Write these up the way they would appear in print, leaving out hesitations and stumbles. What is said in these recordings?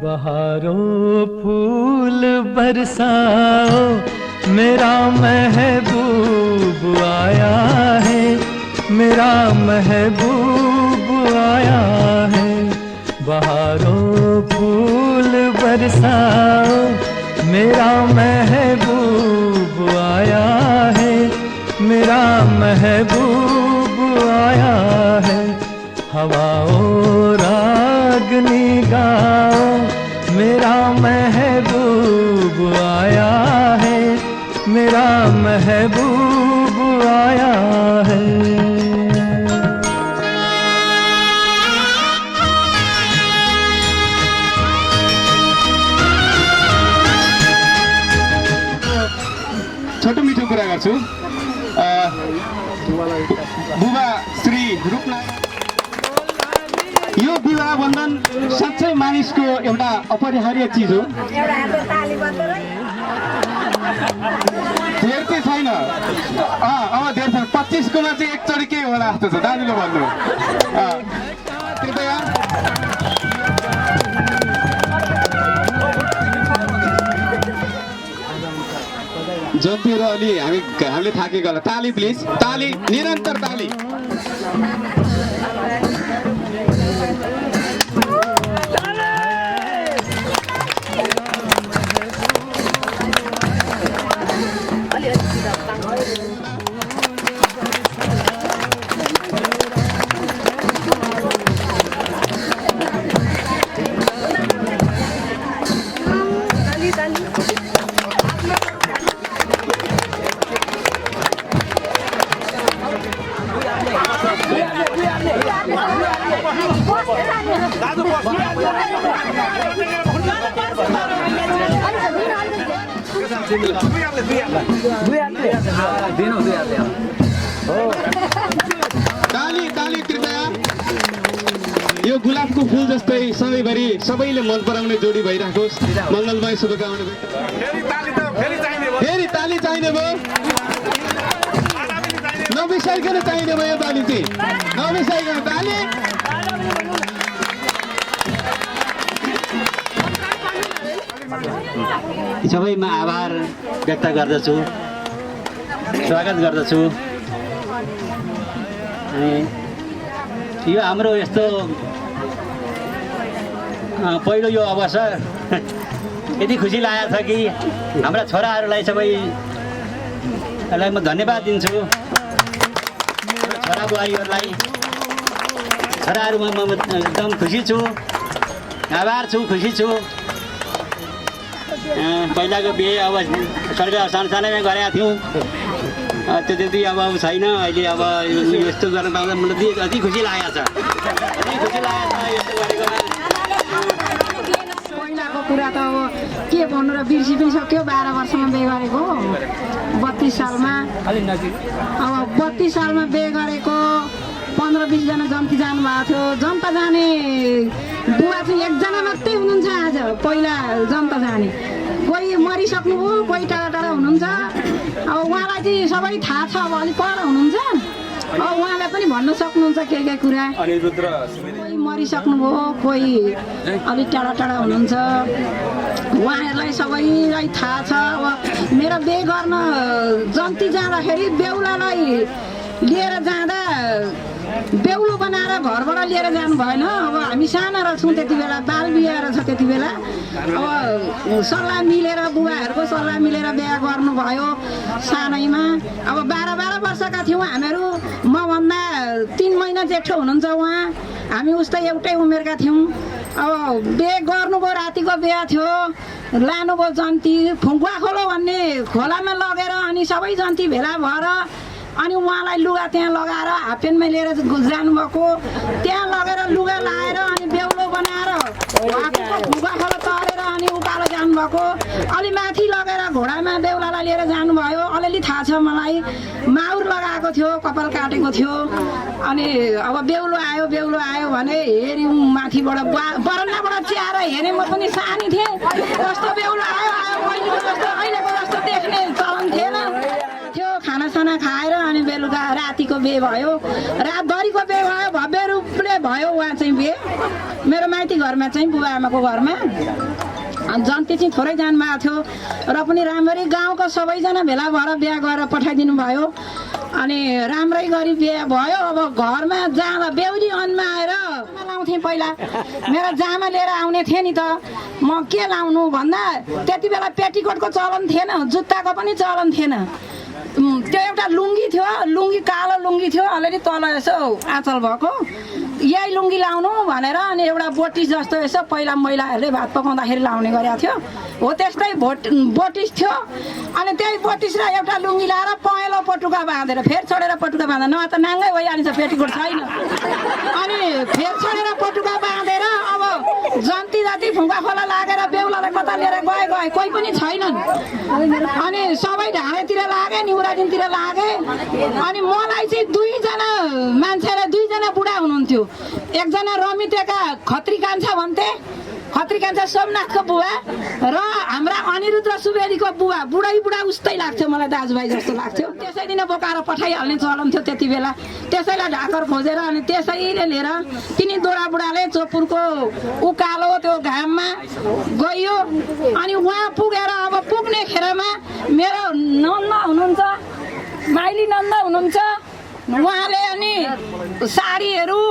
बहारों फूल बरसाओ, मेरा महबूब आया है, मेरा महबूब आया है। बहारों फूल बरसाओ, मेरा महबूब आया है, मेरा महबूब आया है। हवाओं रागनी गाओ, मेरा महबूब आया है, मेरा महबूब आया है। छोटो मिठो कुरा गर्छु। बुबा श्री रूपनारायण, यो विवाह बन्धन साँच्चै मानिसको एउटा अपरिहार्य चिज हो। धेर चाहिँ छैन, धेर छैन। 25 कोमा चाहिँ एकचोटि के होला जस्तो छ। दाजुले भन्नु कृपया जतिएर अलि हामीले थाकेको होला। ताली प्लिज, ताली, निरन्तर ताली। ताली ताली कृपया। यो गुलाबको फुल जस्तै सधैँभरि सबैले मन पराउने जोडी भइराखोस्। मङ्गलमय शुभकामना व्यक्त। फेरि ताली चाहिने भयो, नबिसाइकन चाहिने भयो ताली चाहिँ, नबिसाइकन ताली। सबैमा आभार व्यक्त गर्दछु, स्वागत गर्दछु। अनि यो हाम्रो यस्तो पहिलो यो अवसर यति खुसी लागेको छ कि हाम्रा छोराहरूलाई सबैलाई म धन्यवाद दिन्छु। छोरा बुहारीहरूलाई, छोराहरूमा म एकदम खुसी छु, आभार छु, खुसी छु। पहिलाको बिहे अब स्वर्ग सानसानैमा गरेका थियौँ, त्यो त्यति अब छैन। अहिले अब यस्तो गर्न पाउँदा मलाई अति खुसी लागेको छ, अति खुसी लागेको छ यस्तो गरेकोमा। पहिलाको कुरा त अब के भन्नु र, बिर्सि पनि सक्यो। 12 वर्षमा बिहे गरेको, 32 सालमा। अब 32 सालमा बिहे गरेको, 15-20 जना जन्ती जानुभएको थियो। जनता जाने बुवा चाहिँ एकजना मात्रै हुनुहुन्छ आज। पहिला जनता जाने कोही मरिसक्नुभयो, कोही टाढा टाढा हुनुहुन्छ। अब उहाँलाई चाहिँ सबै थाहा छ, अब अलिक पर हुनुहुन्छ। अब उहाँलाई पनि भन्न सक्नुहुन्छ के कुरा। कोही मरिसक्नुभयो, कोही अलिक टाढा टाढा हुनुहुन्छ। उहाँहरूलाई सबैलाई थाहा छ। अब मेरो बिहे गर्न जन्ती जाँदाखेरि बेहुलालाई लिएर जाँदा बेहुलो बनाएर घरबाट लिएर जानु भएन। अब हामी साना रहेछौँ त्यति बेला, बाल बिहे रहेछ त्यति बेला। अब सल्लाह मिलेर, बुबाहरूको सल्लाह मिलेर बिहा गर्नुभयो सानैमा। अब 12 वर्षका थियौँ हामीहरू। मभन्दा 3 महिना जेठो हुनुहुन्छ उहाँ, हामी उस्तै एउटै उमेरका थियौँ। अब बिहे गर्नुभयो, रातिको बिहा थियो। लानुभयो जन्ती, फुङ्कुवा खोलो भन्ने खोलामा लगेर, अनि सबै जन्ती भेला भएर अनि उहाँलाई लुगा त्यहाँ लगाएर हाफ प्यान्टमा लिएर जानुभएको। त्यहाँ लगेर लुगा लाएर अनि बेहुलो बनाएर फुगा खोलो तरेर अनि उकालो जानुभएको। अलि माथि लगेर घोडामा बेहुलालाई लिएर जानुभयो। अलिअलि थाहा छ मलाई। माउर लगाएको थियो, कपाल काटेको थियो। अनि अब बेहुलो आयो भने हेऱ्यौँ माथिबाट, बरन्डाबाट चियाएर हेरेँ। म पनि सानी थिएँ। कस्तो बेहुलो आयो पहिलेको जस्तो, अहिलेको जस्तो देख्ने चलन थिएन थियो। खानासाना खाएर अनि बेलुका रातिको बिहे भयो, रातभरिको बिहे भयो, भव्य रूपले भयो। उहाँ चाहिँ बिहे मेरो माइती घरमा चाहिँ, बुबा आमाको घरमा। जन्ती चाहिँ थोरै जानुभएको थियो र पनि राम्ररी गाउँको सबैजना भेला भएर बिहा गरेर पठाइदिनु भयो। अनि राम्रै गरी बिहे भयो। अब घरमा जाँदा बेहुली अनमा आएर लाउँथेँ। पहिला मेरो जामा लिएर आउने थिएँ नि त। म के लाउनु भन्दा त्यति बेला पेटिकोटको चलन थिएन, जुत्ताको पनि चलन थिएन। त्यो एउटा लुङ्गी थियो, लुङ्गी कालो लुङ्गी थियो, अलिअलि तल यसो आँचल भएको। यही लुङ्गी लाउनु भनेर अनि एउटा बोटिस जस्तो यसो पहिला महिलाहरूले भात पकाउँदाखेरि लाउने गरेको थियो, हो त्यस्तै बोटिस थियो। अनि त्यही बोटिस र एउटा लुङ्गी लाएर पहेँलो पटुका बाँधेर, फेर छोडेर पटुका बाँधेर, नभए त नाङ्गै भइहाल्छ, पेटीकोट छैन। अनि फेर छोडेर पटुका बाँधेर अब जन्ती जाति फुङ्का खोला लागेर बेहुलालाई कता लिएर गए, कोही पनि छैनन्। अनि सबै ढाँडेतिर लागे, निहुरादिनतिर लागे। अनि मलाई चाहिँ 2 जना मान्छे र 2 जना बुढा हुनुहुन्थ्यो। एकजना रमितेका खत्री कान्छा भन्थे, खत्री कान्छा सोमनाथको बुवा, र हाम्रा अनिरुद्ध सुवेदीको बुवा। बुढा उस्तै लाग्थ्यो मलाई, दाजुभाइ जस्तो लाग्थ्यो। त्यसै दिन बोकाएर पठाइहाल्ने चलन थियो त्यति बेला। त्यसैलाई ढाकर खोजेर अनि त्यसैले लिएर तिनी दोरा बुढाले चोपुरको उकालो त्यो घाममा गयो। अनि उहाँ पुगेर अब पुग्ने खेरमा मेरो नन्द हुनुहुन्छ, माइली नन्द हुनुहुन्छ। उहाँले अनि साडीहरू,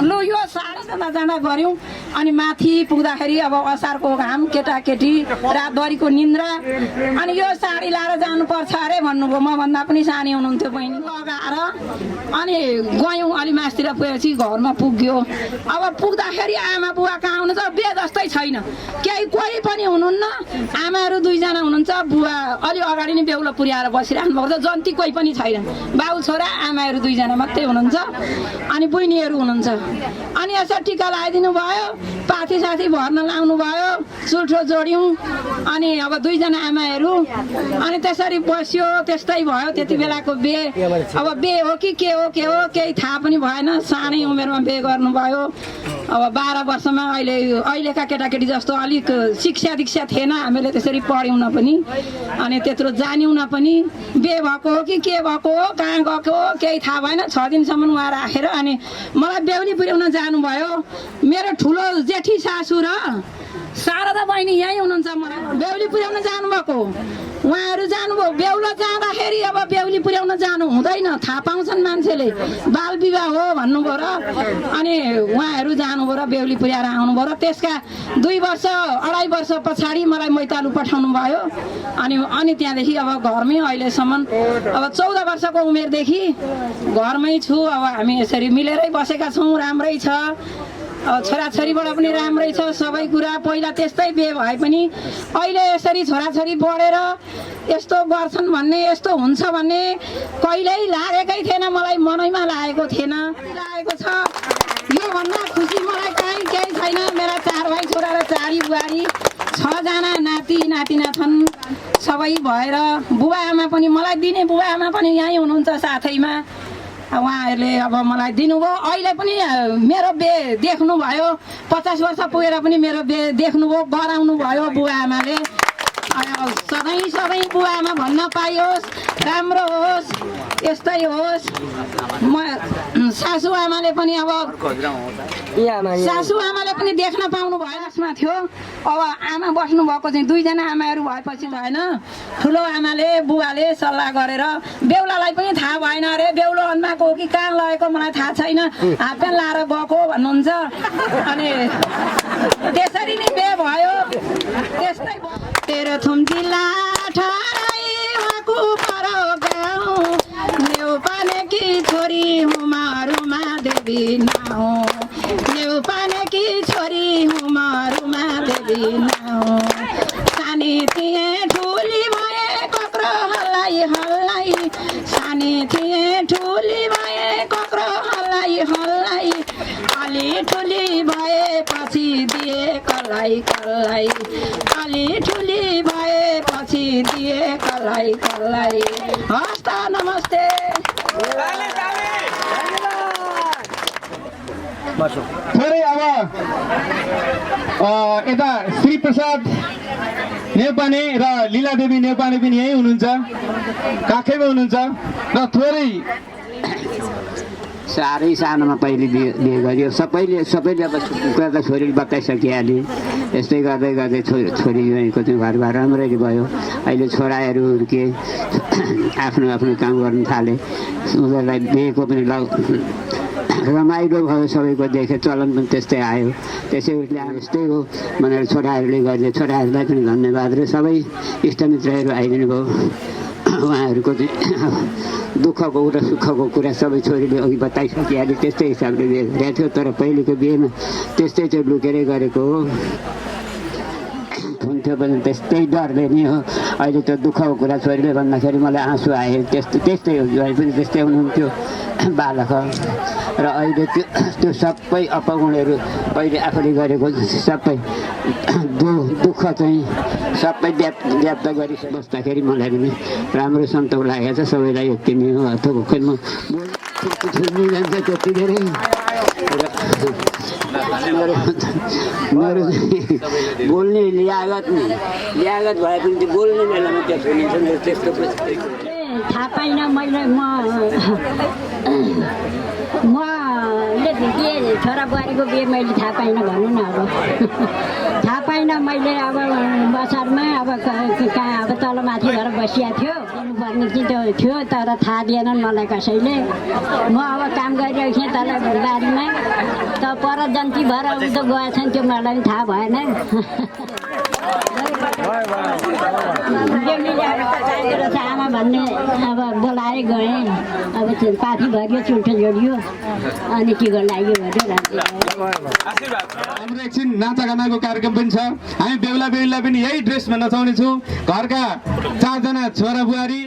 लु यो साडी जाँदा गऱ्यौँ। अनि माथि पुग्दाखेरि अब असारको घाम, केटाकेटी रातभरिको निन्द्रा। अनि यो साडी लाएर जानुपर्छ अरे भन्नुभयो। मभन्दा पनि सानी हुनुहुन्थ्यो बहिनी। लगाएर अनि गयौँ। अलि मासतिर पुगेपछि घरमा पुग्यो। अब पुग्दाखेरि आमा बुवा कहाँ हुनुहुन्छ, बिहे जस्तै छैन, केही कोही पनि हुनुहुन्न। आमाहरू 2 जना हुनुहुन्छ, बुवा अलि अगाडि नै बेहुलो पुर्याएर बसिरहनु भएको छ। जन्ती कोही पनि छैन, बाउ छोरा आमाहरू 2 जना मात्रै हुनुहुन्छ। अनि बहिनीहरू हुनुहुन्छ। अनि यसो टिका लगाइदिनु भयो। साथी भर्न लाउनु भयो चुल्ठो जोड्यौँ अनि अब 2 जना आमाहरू अनि त्यसरी बस्यो त्यस्तै भयो त्यति बेलाको बे अब बे हो कि के हो केही थाहा पनि भएन सानै उमेरमा बे गर्नुभयो अब 12 वर्षमा अहिलेका केटाकेटी जस्तो अलिक शिक्षा दीक्षा थिएन हामीले त्यसरी पढ्यौँ न पनि अनि त्यत्रो जान्यौँ न पनि बे भएको हो कि के भएको हो कहाँ गएको हो केही थाहा भएन 6 दिनसम्म उहाँ राखेर अनि मलाई बेहुली पुर्याउन जानुभयो मेरो ठुलो जेठी सासू र शारदा बहिनी यहीँ हुनुहुन्छ मलाई बेहुली पुर्याउन जानुभएको उहाँहरू जानुभयो बेहुला जाँदाखेरि अब बेहुली पुर्याउन जानु हुँदैन थाहा पाउँछन् मान्छेले बाल विवाह हो भन्नुभयो र अनि उहाँहरू जानुभयो र बेहुली पुर्याएर आउनुभयो र त्यसका 2 वर्ष 2.5 वर्ष पछाडि मलाई मैतालु पठाउनु भयो अनि त्यहाँदेखि अब घरमै अहिलेसम्म अब 14 वर्षको उमेरदेखि घरमै छु अब हामी यसरी मिलेरै बसेका छौँ राम्रै छ छोराछोरीबाट पनि राम्रै छ सबै कुरा पहिला त्यस्तै बे भए पनि अहिले यसरी छोराछोरी बढेर यस्तो गर्छन् भन्ने यस्तो हुन्छ भन्ने कहिल्यै लागेकै थिएन मलाई मनैमा लागेको थिएन लागेको छ योभन्दा खुसी मलाई केही छैन मेरा 4 भाइ छोरा र 4 बुहारी 6 जना नाति नातिना छन् सबै भएर बुबा आमा पनि मलाई दिने बुबा आमा पनि यहीँ हुनुहुन्छ साथैमा उहाँहरूले अब मलाई दिनुभयो अहिले पनि मेरो बे देख्नुभयो 50 वर्ष पुगेर पनि मेरो बे देख्नुभयो गराउनु भयो बुवा आमाले सधैँ बुवा आमा भन्न पाइयोस् राम्रो होस् यस्तै होस् म सासु आमाले पनि देख्न पाउनु भएन जसमा थियो अब आमा बस्नु भएको चाहिँ 2 जना आमाहरू भएपछि भएन ठुलो आमाले बुवाले सल्लाह गरेर बेहुलालाई पनि थाहा भएन अरे बेहुलो अन्माको हो कि कहाँ लगेको मलाई थाहा छैन हातप्यान्ट लाएर गएको भन्नुहुन्छ अनि त्यसरी नै बे भयो त्यस्तै तेह्रथुम जिल्ला ठराईको परो गाउँ नेउपानेकी छोरी हुमारुमा देवी नाउ नेउपानेकी छोरी हुमारुमा देवी नाउ सानी थिए ठुली भए कक्रो हल्लाई सानी थिए ठुली भए कक्रो हल्लाई अलि ठुली भए पछि दिए कलाई अलि ठुली भए पछि दिए कलाई हस् त नमस्ते थोरै अब यता श्री प्रसाद नेपाने र लीलादेवी नेपाने पनि यहीँ हुनुहुन्छ काखैमा हुनुहुन्छ र थोरै साह्रै सानोमा पहिले बिहे गरियो सबैले अब गर्दा छोरीले बताइसकिहाले यस्तै गर्दै छोरी ज्वाइँको चाहिँ घरबार राम्ररी भयो अहिले छोराहरू के आफ्नो काम गर्नु थाले उनीहरूलाई बिहेको पनि रमाइलो भयो सबैको देखे चलन पनि त्यस्तै आयो त्यसै उसले यस्तै हो भनेर छोराहरूले गर्दै छोराहरूलाई पनि धन्यवाद र सबै इष्टमित्रहरू आइदिनु भयो उहाँहरूको चाहिँ दुःखको र सुखको कुरा सबै छोरीले अघि बताइसकिहाले त्यस्तै हिसाबले बिहे गरेको थियो तर पहिलेको बिहेमा त्यस्तै चाहिँ लुकेरै गरेको हो हुन्थ्यो भने त्यस्तै डरले नै हो अहिले त दुःखको कुरा छोरीले भन्दाखेरि मलाई आँसु आयो त्यस्तै हो जुवाई पनि त्यस्तै हुनुहुन्थ्यो बालक र अहिले त्यो सबै अपगुणहरू पहिले आफूले गरेको सबै दुःख चाहिँ सबै व्याप्त गरी बस्दाखेरि मलाई पनि राम्रो सन्तोष लागेको छ सबैलाई यति नै हो अथवा खोइ म जान्छ त्यति धेरै मेरो बोल्ने ल्यागत भए पनि त्यो बोल्ने बेलामा त्यो सुनिन्छ त्यस्तो थाहा पाइनँ मैले मैले बिहे छोरा बुहारीको बिहे मैले थाहा पाइनँ भनौँ न अब थाहा पाइनँ मैले अब बजारमा अब कहाँ अब तलमाथि भएर बसिया थियो दिनुपर्ने चाहिँ त्यो थियो तर थाहा दिएन मलाई कसैले म अब काम गरिरहेको थिएँ तल बारीमा त पर जन्ती भएर उता गएछन् त्यो मलाई पनि थाहा भएन आमा भन्ने अब बोलाएर गएँ अब पाथी भरियो चुल्ठो जोडियो अनि के गर्नु लाग्यो भन्यो हाम्रो एकछिन नाचागानाको कार्यक्रम पनि छ हामी बेहुला पनि यही ड्रेसमा नचाउने छौँ घरका 4 जना छोरा बुहारी